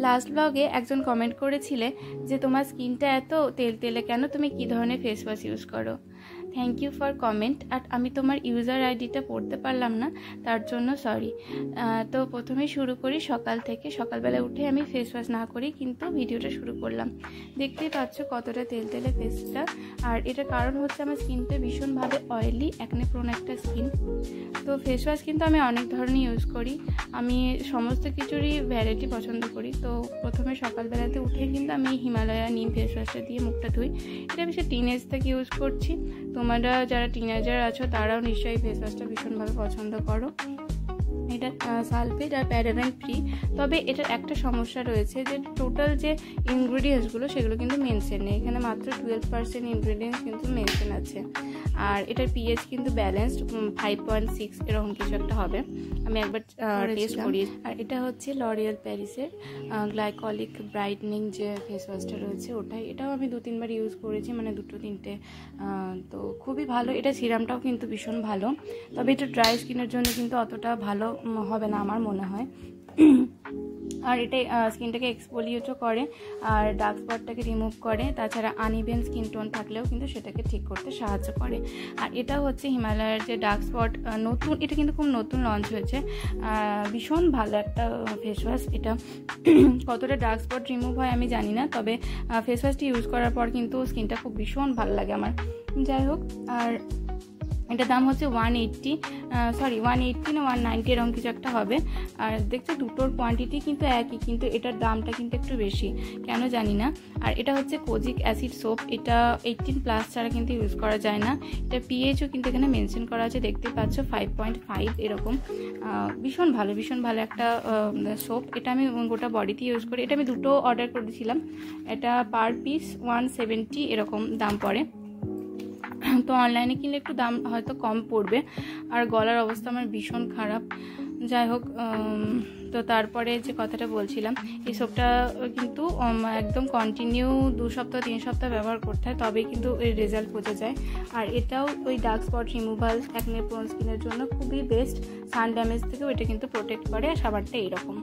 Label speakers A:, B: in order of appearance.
A: Last ব্লগে একজন comment করেছিলে যে তোমার স্কিনটা এত তেলতেলে কেন, তুমি কি ধরনের ফেস ওয়াশ ইউজ করো। Thank you for comment. আর আমি তোমার ইউজার আইডিটা পড়তে পারলাম না, তার জন্য সরি। তো প্রথমেই শুরু করি সকাল থেকে। সকালবেলা উঠে আমি ফেস ওয়াশ না করি কিন্তু ভিডিওটা শুরু করলাম। দেখতেই পাচ্ছ কতটা তেলতেলে ফেসটা। আর এটার কারণ হচ্ছে আমার স্কিনটা ভীষণভাবে অয়েলি, অ্যাকনে প্রোন একটা স্কিন। তো ফেস ওয়াশ কিন্তু আমি অনেক ধরনের ইউজ করি, আমি সমস্ত কিছুরই ভ্যারাইটি পছন্দ করি। তো প্রথমে সকালবেলাতে উঠে কিন্তু আমি হিমালয়া নিম ফেস ওয়াশটা দিয়ে মুখটা ধুই। এটা বেশি টিনেজ থেকে ইউজ করছি, তোমরা যারা টিনেজার আছো তারাও নিশ্চয়ই ফেস ওয়াশটা ভীষণভাবে পছন্দ করো। এটা সালফেট আর প্যারাবেন ফ্রি, তবে এটার একটা সমস্যা রয়েছে যে টোটাল যে ইনগ্রিডিয়েন্টসগুলো সেগুলো কিন্তু মেনশন নেই, এখানে মাত্র 12% ইনগ্রিডিয়েন্টস কিন্তু মেনশন আছে। আর এটার পিএইচ কিন্তু ব্যালেন্সড 5.6 এরকম কিছু একটা হবে, আমি একবার টেস্ট করি। আর এটা হচ্ছে লরিয়াল প্যারিসের গ্লাইকলিক ব্রাইটনিং যে ফেস ওয়াশটা রয়েছে ওটাই, এটাও আমি 2-3 বার ইউজ করেছি, মানে 2-3টে। তো খুবই ভালো, এটা সিরামটাও কিন্তু ভীষণ ভালো, তবে এটা ড্রাই স্কিনের জন্য কিন্তু অতটা ভালো হবে না আমার মনে হয়। আর এটা স্কিনটাকে এক্সফোলিয়েটও করে আর ডার্ক স্পটটাকে রিমুভ করে, তাছাড়া আনইভেন স্কিন টোন থাকলেও কিন্তু সেটাকে ঠিক করতে সাহায্য করে। আর এটা হচ্ছে হিমালয়ের যে ডার্ক স্পট নতুন, এটা কিন্তু খুব নতুন লঞ্চ হয়েছে, ভীষণ ভালো একটা ফেস ওয়াশ। এটা কতটা ডার্ক স্পট রিমুভ হয় আমি জানি না, তবে ফেস ওয়াশটি ইউজ করার পর কিন্তু স্কিনটা খুব ভীষণ ভালো লাগে আমার। যাই হোক, আর এটার দাম হচ্ছে 180 না 190 এরকম কিছু একটা হবে। আর দেখছো দুটোর কোয়ান্টিটি কিন্তু একই, কিন্তু এটার দামটা কিন্তু একটু বেশি, কেন জানি না। আর এটা হচ্ছে কোজিক অ্যাসিড সোপ, এটা 18+ ছাড়া কিন্তু ইউজ করা যায় না। এটা পিএইচও কিন্তু এখানে মেনশন করা আছে, দেখতে পাচ্ছ 5.5 এরকম। ভীষণ ভালো একটা সোপ। এটা আমি গোটা বডিতে ইউজ করি, এটা আমি দুটো অর্ডার করেছিলাম, এটা পার পিস 170 এরকম দাম পড়ে। তো অনলাইনে কিনলে একটু দাম হয়তো কম পড়বে। আর গলার অবস্থা আমার ভীষণ খারাপ। যাই হোক, তো তারপরে যে কথাটা বলছিলাম, এই সোপটা কিন্তু একদম কন্টিনিউ 2 সপ্তাহ 3 সপ্তাহ ব্যবহার করতে হয়, তবেই কিন্তু এর রেজাল্ট বোঝা যায়। আর এটাও ওই dark spot removal, acne prone স্কিনের জন্য খুবই বেস্ট। সান ড্যামেজ থেকেও এটা কিন্তু প্রোটেক্ট করে। আর সাবারটা এইরকম।